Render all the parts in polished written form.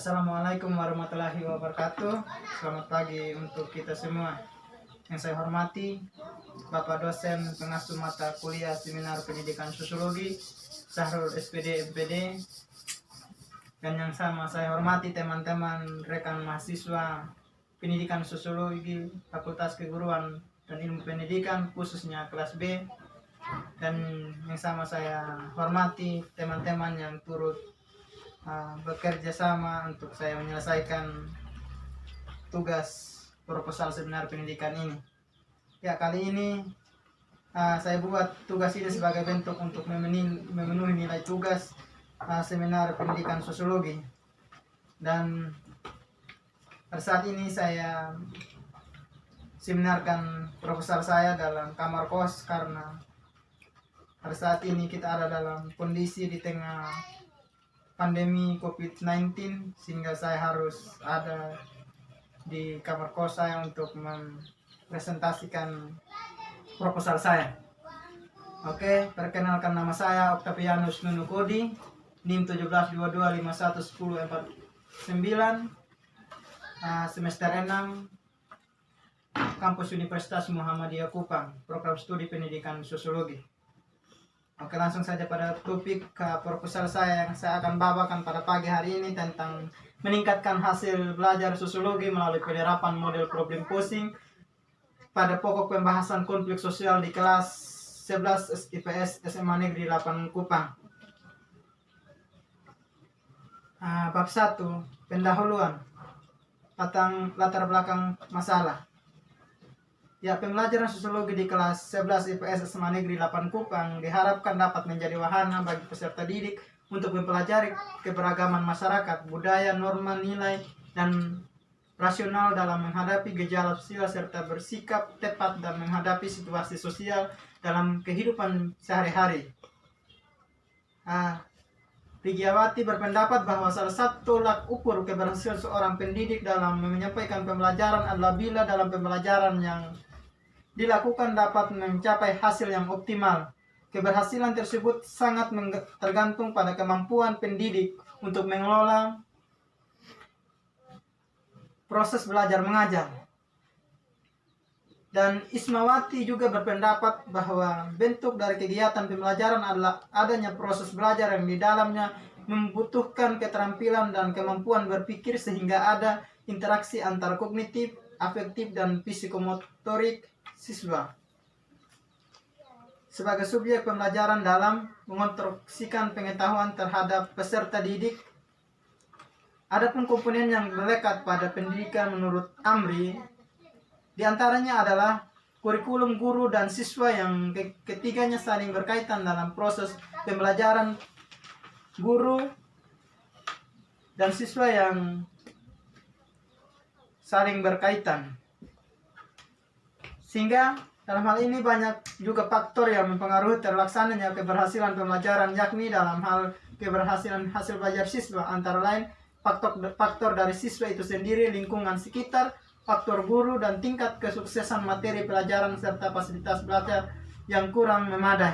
Assalamualaikum warahmatullahi wabarakatuh. Selamat pagi untuk kita semua. Yang saya hormati Bapak dosen pengasuh mata kuliah Seminar Pendidikan Sosiologi Syahrul SPD MPD, dan yang sama saya hormati teman-teman rekan mahasiswa Pendidikan Sosiologi Fakultas Keguruan dan Ilmu Pendidikan khususnya kelas B, dan yang sama saya hormati teman-teman yang turut bekerja sama untuk saya menyelesaikan tugas proposal seminar pendidikan ini. Ya, kali ini saya buat tugas ini sebagai bentuk untuk memenuhi nilai tugas seminar pendidikan sosiologi. Dan pada saat ini saya seminarkan proposal saya dalam kamar kos karena pada saat ini kita ada dalam kondisi di tengah pandemi COVID-19, sehingga saya harus ada di kamar kos saya untuk mempresentasikan proposal saya. Oke, perkenalkan, nama saya Octavianus Nunukodi, NIM 1722511049, semester 6, Kampus Universitas Muhammadiyah Kupang, program studi pendidikan sosiologi. Oke, langsung saja pada topik proposal saya yang saya akan bawakan pada pagi hari ini tentang meningkatkan hasil belajar sosiologi melalui penerapan model problem posing pada pokok pembahasan konflik sosial di kelas 11 IPS SMA Negeri 8 Kupang. Bab 1, pendahuluan tentang latar belakang masalah. Ya, pembelajaran sosiologi di kelas 11 IPS SMA Negeri 8 Kupang diharapkan dapat menjadi wahana bagi peserta didik untuk mempelajari keberagaman masyarakat, budaya, norma, nilai, dan rasional dalam menghadapi gejala sosial serta bersikap tepat dan menghadapi situasi sosial dalam kehidupan sehari-hari. Wigiawati berpendapat bahwa salah satu tolak ukur keberhasilan seorang pendidik dalam menyampaikan pembelajaran adalah bila dalam pembelajaran yang dilakukan dapat mencapai hasil yang optimal. Keberhasilan tersebut sangat tergantung pada kemampuan pendidik untuk mengelola proses belajar mengajar. Dan Ismawati juga berpendapat bahwa bentuk dari kegiatan pembelajaran adalah adanya proses belajar yang di dalamnya membutuhkan keterampilan dan kemampuan berpikir sehingga ada interaksi antar kognitif, afektif, dan psikomotorik siswa sebagai subjek pembelajaran dalam mengonstruksikan pengetahuan terhadap peserta didik. Adapun komponen yang melekat pada pendidikan menurut Amri diantaranya adalah kurikulum guru dan siswa yang ketiganya saling berkaitan dalam proses pembelajaran. Guru dan siswa yang saling berkaitan, sehingga dalam hal ini banyak juga faktor yang mempengaruhi terlaksananya keberhasilan pembelajaran, yakni dalam hal keberhasilan hasil belajar siswa antara lain faktor dari siswa itu sendiri, lingkungan sekitar, faktor guru, dan tingkat kesuksesan materi pelajaran serta fasilitas belajar yang kurang memadai.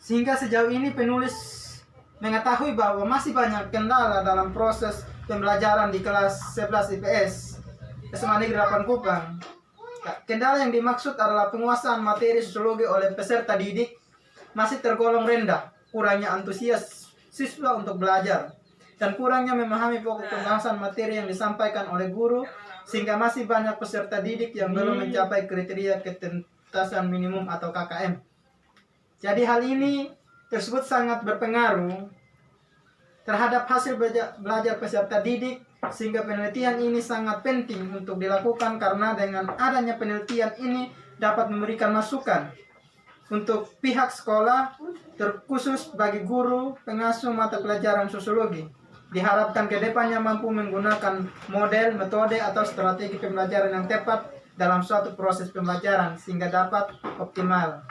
Sehingga sejauh ini penulis mengetahui bahwa masih banyak kendala dalam proses pembelajaran di kelas 11 IPS SMA Negeri 8 Kupang. Kendala yang dimaksud adalah penguasaan materi sosiologi oleh peserta didik masih tergolong rendah, kurangnya antusias siswa untuk belajar, dan kurangnya memahami pokok pembahasan materi yang disampaikan oleh guru, sehingga masih banyak peserta didik yang belum mencapai kriteria ketuntasan minimum atau KKM. Jadi hal ini tersebut sangat berpengaruh terhadap hasil belajar peserta didik, sehingga penelitian ini sangat penting untuk dilakukan karena dengan adanya penelitian ini dapat memberikan masukan untuk pihak sekolah, terkhusus bagi guru pengasuh mata pelajaran sosiologi. Diharapkan kedepannya mampu menggunakan model, metode, atau strategi pembelajaran yang tepat dalam suatu proses pembelajaran sehingga dapat optimal.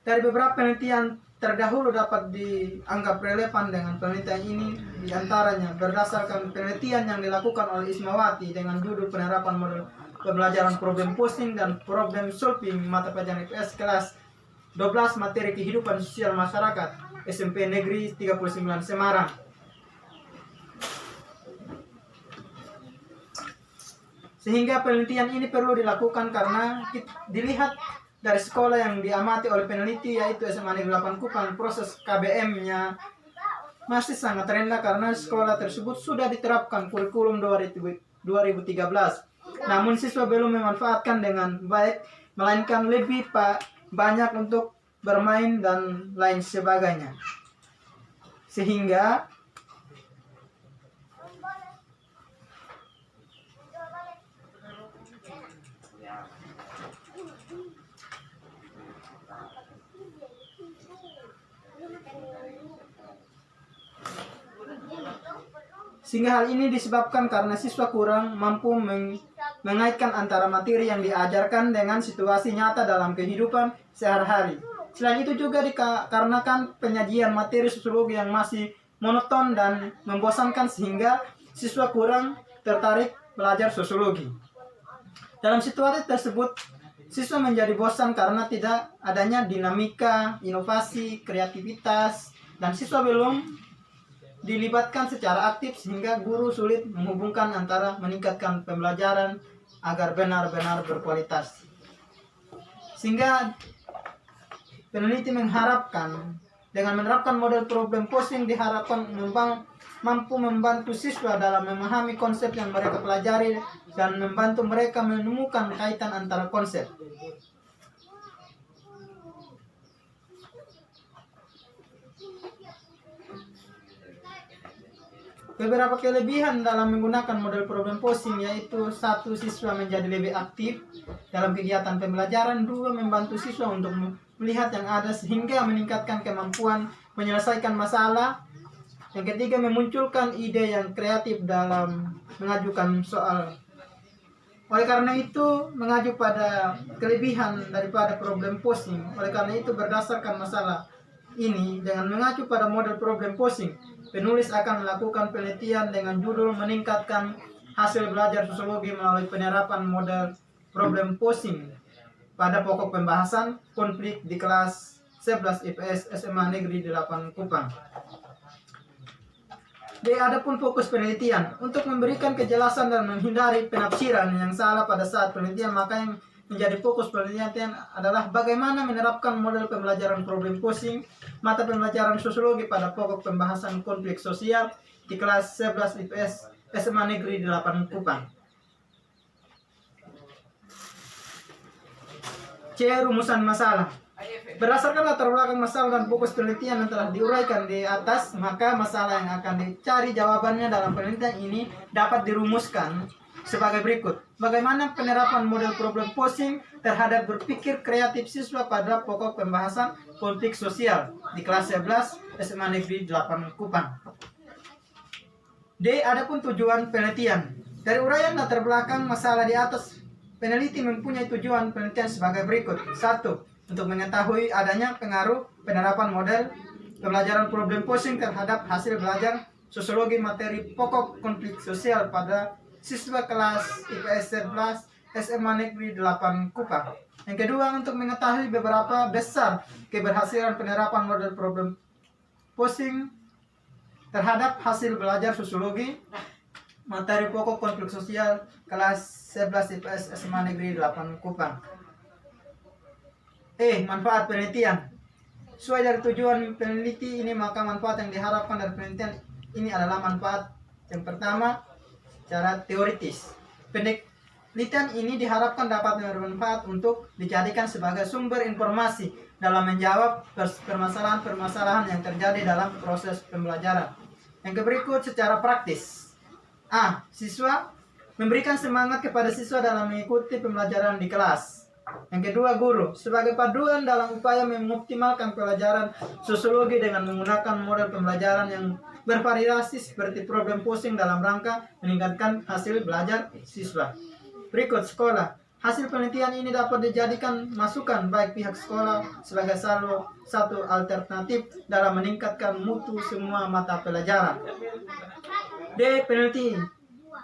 Dari beberapa penelitian terdahulu dapat dianggap relevan dengan penelitian ini, diantaranya berdasarkan penelitian yang dilakukan oleh Ismawati dengan judul penerapan model pembelajaran problem posing dan problem solving mata pelajaran IPS kelas 12 materi kehidupan sosial masyarakat. SMP Negeri 39 Semarang. Sehingga penelitian ini perlu dilakukan karena dilihat dari sekolah yang diamati oleh peneliti, yaitu SMA Negeri 8 Kupang, proses KBM-nya masih sangat rendah karena sekolah tersebut sudah diterapkan kurikulum 2013. Namun siswa belum memanfaatkan dengan baik, melainkan lebih banyak untuk bermain dan lain sebagainya. Sehingga hal ini disebabkan karena siswa kurang mampu mengaitkan antara materi yang diajarkan dengan situasi nyata dalam kehidupan sehari-hari. Selain itu juga dikarenakan penyajian materi sosiologi yang masih monoton dan membosankan sehingga siswa kurang tertarik belajar sosiologi. Dalam situasi tersebut, siswa menjadi bosan karena tidak adanya dinamika, inovasi, kreativitas, dan siswa belum dilibatkan secara aktif sehingga guru sulit menghubungkan antara meningkatkan pembelajaran agar benar-benar berkualitas. Sehingga peneliti mengharapkan dengan menerapkan model problem posing diharapkan mampu membantu siswa dalam memahami konsep yang mereka pelajari dan membantu mereka menemukan kaitan antara konsep. Beberapa kelebihan dalam menggunakan model problem posing yaitu: 1. Siswa menjadi lebih aktif dalam kegiatan pembelajaran. 2. Membantu siswa untuk melihat yang ada sehingga meningkatkan kemampuan menyelesaikan masalah. Yang 3. Memunculkan ide yang kreatif dalam mengajukan soal. Oleh karena itu, mengacu pada kelebihan daripada problem posing. Oleh karena itu, berdasarkan masalah ini, dengan mengacu pada model problem posing, penulis akan melakukan penelitian dengan judul meningkatkan hasil belajar sosiologi melalui penerapan model problem posing pada pokok pembahasan konflik di kelas 11 IPS SMA Negeri 8 Kupang. Adapun fokus penelitian untuk memberikan kejelasan dan menghindari penafsiran yang salah pada saat penelitian, maka yang menjadi fokus penelitian adalah bagaimana menerapkan model pembelajaran problem posing mata pembelajaran sosiologi pada pokok pembahasan konflik sosial di kelas 11 IPS SMA Negeri 8 Kupang. C. Rumusan masalah. Berdasarkan latar belakang masalah dan fokus penelitian yang telah diuraikan di atas, maka masalah yang akan dicari jawabannya dalam penelitian ini dapat dirumuskan sebagai berikut. Bagaimana penerapan model problem posing terhadap berpikir kreatif siswa pada pokok pembahasan konflik sosial di kelas 11 SMA Negeri 8 Kupang. D. Adapun tujuan penelitian. Dari uraian latar belakang masalah di atas, peneliti mempunyai tujuan penelitian sebagai berikut. 1. Untuk mengetahui adanya pengaruh penerapan model pembelajaran problem posing terhadap hasil belajar sosiologi materi pokok konflik sosial pada siswa kelas IPS 11 SMA Negeri 8 Kupang. Yang kedua, untuk mengetahui beberapa besar keberhasilan penerapan model problem posing terhadap hasil belajar sosiologi materi pokok konflik sosial kelas 11 IPS SMA Negeri 8 Kupang. Manfaat penelitian. Sesuai dari tujuan peneliti ini, maka manfaat yang diharapkan dari penelitian ini adalah manfaat yang pertama, secara teoritis. Penelitian ini diharapkan dapat bermanfaat untuk dijadikan sebagai sumber informasi dalam menjawab permasalahan-permasalahan yang terjadi dalam proses pembelajaran. Yang berikut secara praktis. A. Siswa memberikan semangat kepada siswa dalam mengikuti pembelajaran di kelas. Yang kedua, guru sebagai paduan dalam upaya mengoptimalkan pelajaran sosiologi dengan menggunakan model pembelajaran yang bervariasi seperti problem posing dalam rangka meningkatkan hasil belajar siswa. Berikut, sekolah. Hasil penelitian ini dapat dijadikan masukan baik pihak sekolah sebagai salah satu alternatif dalam meningkatkan mutu semua mata pelajaran. D. Peneliti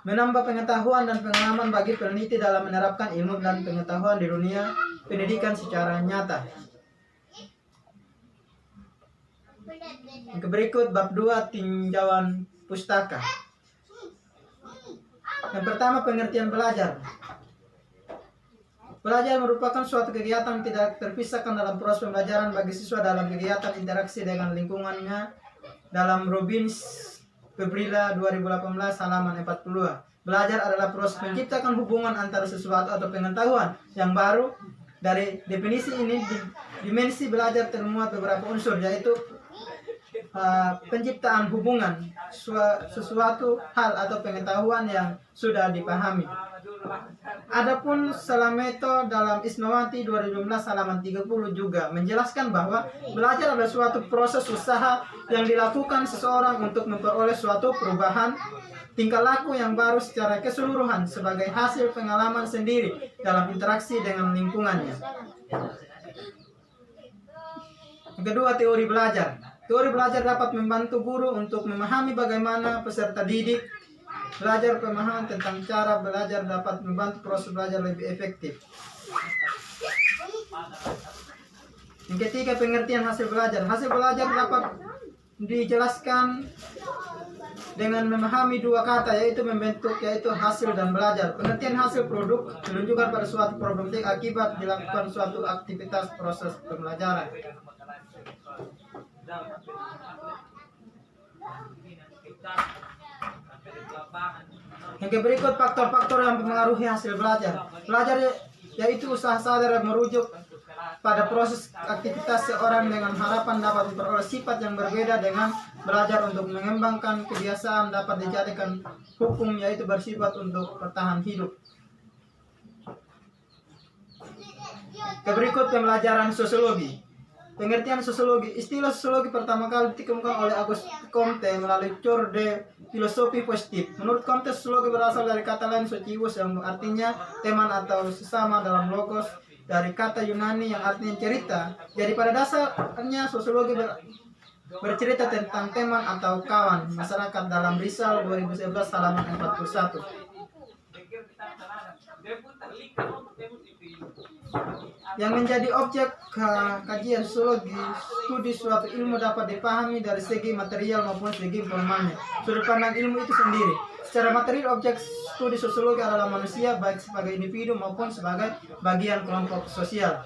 menambah pengetahuan dan pengalaman bagi peneliti dalam menerapkan ilmu dan pengetahuan di dunia pendidikan secara nyata. Yang berikut bab 2 tinjauan pustaka. Yang pertama, pengertian belajar. Belajar merupakan suatu kegiatan tidak terpisahkan dalam proses pembelajaran bagi siswa dalam kegiatan interaksi dengan lingkungannya dalam Robbins Pebrila 2018 halaman 40. Belajar adalah proses menciptakan hubungan antara sesuatu atau pengetahuan yang baru. Dari definisi ini, dimensi belajar termuat beberapa unsur, yaitu penciptaan hubungan sesuatu hal atau pengetahuan yang sudah dipahami. Adapun Salameto dalam Ismawati 2012 halaman 30 juga menjelaskan bahwa belajar adalah suatu proses usaha yang dilakukan seseorang untuk memperoleh suatu perubahan tingkah laku yang baru secara keseluruhan sebagai hasil pengalaman sendiri dalam interaksi dengan lingkungannya. Yang kedua, teori belajar. Teori belajar dapat membantu guru untuk memahami bagaimana peserta didik belajar. Pemahaman tentang cara belajar dapat membantu proses belajar lebih efektif. Yang ketiga, pengertian hasil belajar. Hasil belajar dapat dijelaskan dengan memahami dua kata, yaitu membentuk, yaitu hasil dan belajar. Pengertian hasil produk menunjukkan pada suatu problematik akibat dilakukan suatu aktivitas proses pembelajaran. Yang berikut faktor-faktor yang mempengaruhi hasil belajar. Belajar yaitu usaha sadar yang merujuk pada proses aktivitas seorang dengan harapan dapat memperoleh sifat yang berbeda dengan belajar untuk mengembangkan kebiasaan dapat dijadikan hukum, yaitu bersifat untuk bertahan hidup. Berikut pembelajaran sosiologi. Pengertian sosiologi. Istilah sosiologi pertama kali dikemukakan oleh Auguste Comte melalui Cours de Philosophie Positive. Menurut Comte, sosiologi berasal dari kata lain socios yang artinya teman atau sesama dalam logos, dari kata Yunani yang artinya cerita. Jadi pada dasarnya sosiologi bercerita tentang teman atau kawan masyarakat dalam Rizal 2011 halaman 41. Yang menjadi objek kajian sosiologi, studi suatu ilmu dapat dipahami dari segi material maupun segi formalnya. Sudut pandang ilmu itu sendiri. Secara material, objek studi sosiologi adalah manusia, baik sebagai individu maupun sebagai bagian kelompok sosial.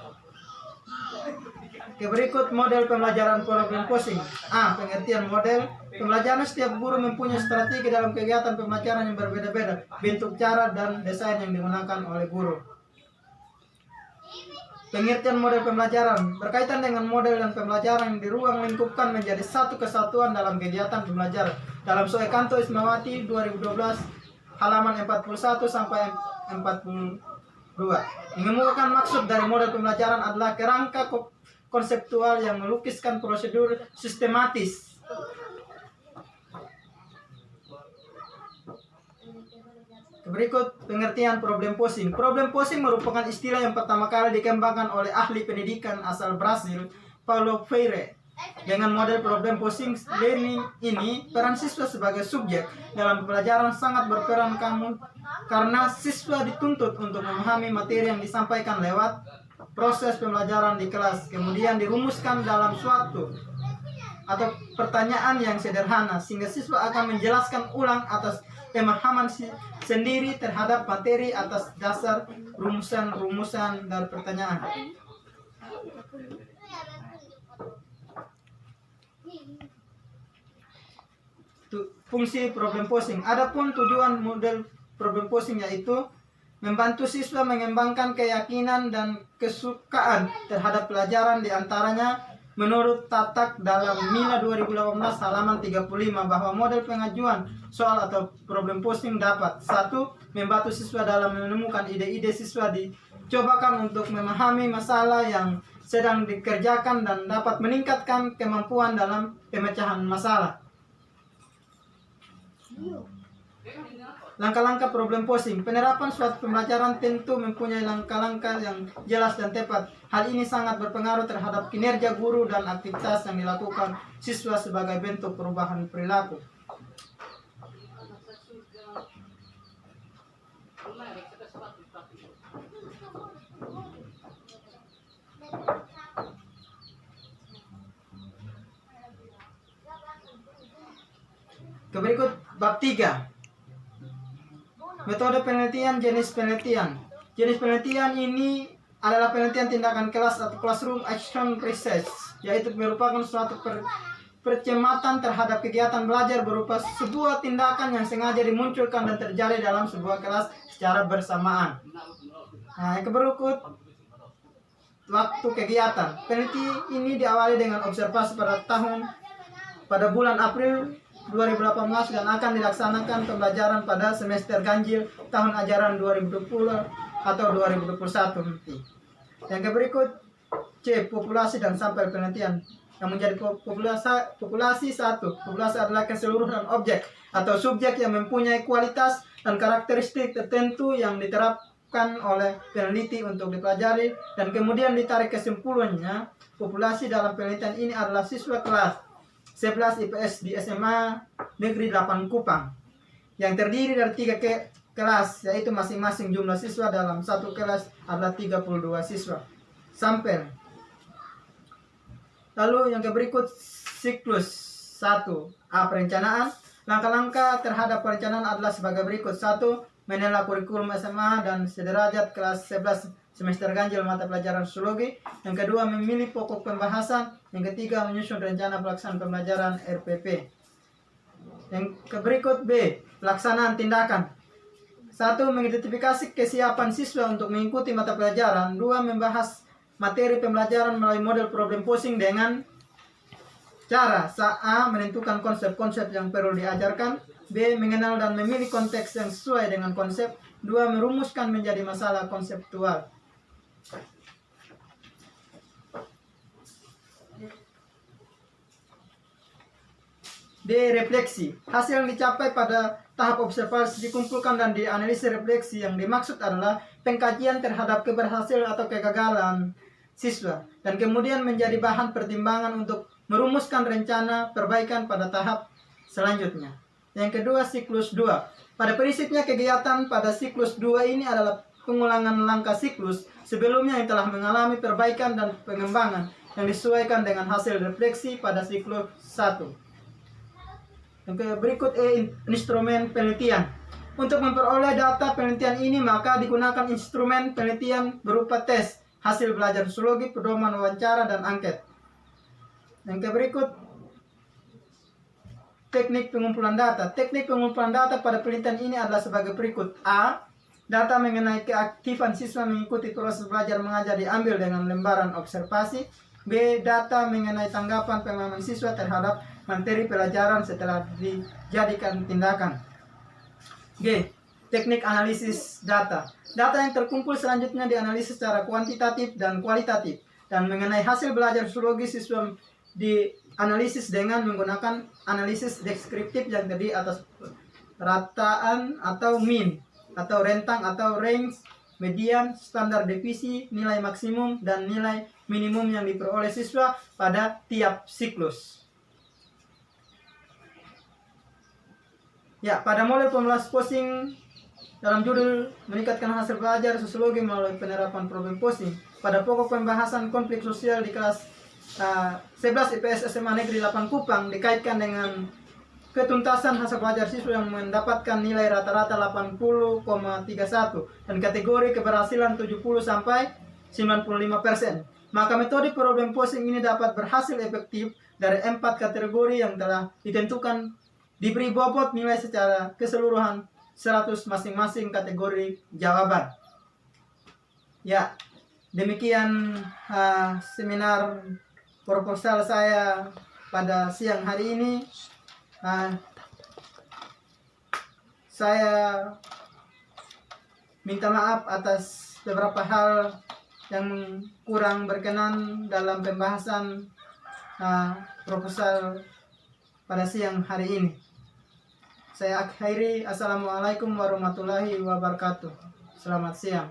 Berikut model pembelajaran problem posing. A. Pengertian model pembelajaran. Setiap guru mempunyai strategi dalam kegiatan pembelajaran yang berbeda-beda, bentuk, cara, dan desain yang digunakan oleh guru. Pengertian model pembelajaran berkaitan dengan model dan pembelajaran yang di ruang lingkupkan menjadi satu kesatuan dalam kegiatan pembelajaran. Dalam Soekanto Ismawati 2012 halaman 41 sampai 42 mengemukakan maksud dari model pembelajaran adalah kerangka konseptual yang melukiskan prosedur sistematis Berikut pengertian problem posing. Problem posing merupakan istilah yang pertama kali dikembangkan oleh ahli pendidikan asal Brasil, Paulo Freire. Dengan model problem posing learning ini, peran siswa sebagai subjek dalam pembelajaran sangat berperan karena siswa dituntut untuk memahami materi yang disampaikan lewat proses pembelajaran di kelas, kemudian dirumuskan dalam suatu atau pertanyaan yang sederhana, sehingga siswa akan menjelaskan ulang atas pemahaman sendiri terhadap materi atas dasar rumusan-rumusan dari pertanyaan. Fungsi problem posing. Adapun tujuan model problem posing yaitu membantu siswa mengembangkan keyakinan dan kesukaan terhadap pelajaran, diantaranya menurut Tatak dalam Mila 2018 halaman 35 bahwa model pengajuan soal atau problem posing dapat 1. Membantu siswa dalam menemukan ide-ide siswa dicobakan untuk memahami masalah yang sedang dikerjakan dan dapat meningkatkan kemampuan dalam pemecahan masalah. Langkah-langkah problem posing. Penerapan suatu pembelajaran tentu mempunyai langkah-langkah yang jelas dan tepat. Hal ini sangat berpengaruh terhadap kinerja guru dan aktivitas yang dilakukan siswa sebagai bentuk perubahan perilaku. Berikut bab 3. Metode penelitian, jenis penelitian. Jenis penelitian ini adalah penelitian tindakan kelas atau classroom action research, yaitu merupakan suatu percamatan terhadap kegiatan belajar berupa sebuah tindakan yang sengaja dimunculkan dan terjadi dalam sebuah kelas secara bersamaan. Nah, yang berikut waktu kegiatan. Peneliti ini diawali dengan observasi pada bulan April 2018 dan akan dilaksanakan pembelajaran pada semester ganjil tahun ajaran 2020 atau 2021 nanti. Yang berikut C. Populasi dan sampel penelitian. Yang menjadi populasi 1. Populasi adalah keseluruhan objek atau subjek yang mempunyai kualitas dan karakteristik tertentu yang diterapkan oleh peneliti untuk dipelajari dan kemudian ditarik kesimpulannya. Populasi dalam penelitian ini adalah siswa kelas 11 IPS di SMA Negeri 8 Kupang yang terdiri dari 3 kelas, yaitu masing-masing jumlah siswa dalam satu kelas adalah 32 siswa. Sampel. Lalu yang berikut siklus 1. A. Perencanaan. Langkah-langkah terhadap perencanaan adalah sebagai berikut. 1. Menela kurikulum SMA dan sederajat kelas 11 semester ganjil mata pelajaran sosiologi. Yang kedua, memilih pokok pembahasan. Yang ketiga, menyusun rencana pelaksanaan pembelajaran RPP. Yang berikut B. Pelaksanaan tindakan. 1. Mengidentifikasi kesiapan siswa untuk mengikuti mata pelajaran. 2. Membahas materi pembelajaran melalui model problem posing dengan cara A. Menentukan konsep-konsep yang perlu diajarkan. B. Mengenal dan memilih konteks yang sesuai dengan konsep. 2. Merumuskan menjadi masalah konseptual. D. Refleksi. Hasil yang dicapai pada tahap observasi dikumpulkan dan dianalisis. Refleksi yang dimaksud adalah pengkajian terhadap keberhasilan atau kegagalan siswa dan kemudian menjadi bahan pertimbangan untuk merumuskan rencana perbaikan pada tahap selanjutnya. Yang kedua, siklus 2. Pada prinsipnya kegiatan pada siklus 2 ini adalah pengulangan langkah siklus sebelumnya yang telah mengalami perbaikan dan pengembangan yang disesuaikan dengan hasil refleksi pada siklus 1. Yang berikut instrumen penelitian. Untuk memperoleh data penelitian ini maka digunakan instrumen penelitian berupa tes, hasil belajar sosiologi, pedoman wawancara, dan angket. Yang berikut teknik pengumpulan data. Teknik pengumpulan data pada penelitian ini adalah sebagai berikut. A. Data mengenai keaktifan siswa mengikuti proses belajar mengajar diambil dengan lembaran observasi. B. Data mengenai tanggapan pengalaman siswa terhadap materi pelajaran setelah dijadikan tindakan. G. Teknik analisis data. Data yang terkumpul selanjutnya dianalisis secara kuantitatif dan kualitatif. Dan mengenai hasil belajar sosiologi siswa dianalisis dengan menggunakan analisis deskriptif yang terdiri atas rataan atau mean, atau rentang atau range, median, standar deviasi, nilai maksimum, dan nilai minimum yang diperoleh siswa pada tiap siklus. Ya, pada model pembahasan posing dalam judul meningkatkan hasil belajar sosiologi melalui penerapan problem posing. Pada pokok pembahasan konflik sosial di kelas 11 IPS SMA Negeri 8 Kupang dikaitkan dengan ketuntasan hasil belajar siswa yang mendapatkan nilai rata-rata 80,31 dan kategori keberhasilan 70 sampai 95%. Maka metode problem posing ini dapat berhasil efektif dari 4 kategori yang telah ditentukan, diberi bobot nilai secara keseluruhan 100 masing-masing kategori jawaban. Ya, demikian seminar proposal saya pada siang hari ini. Saya minta maaf atas beberapa hal yang kurang berkenan dalam pembahasan proposal pada siang hari ini. Saya akhiri. Assalamualaikum warahmatullahi wabarakatuh. Selamat siang.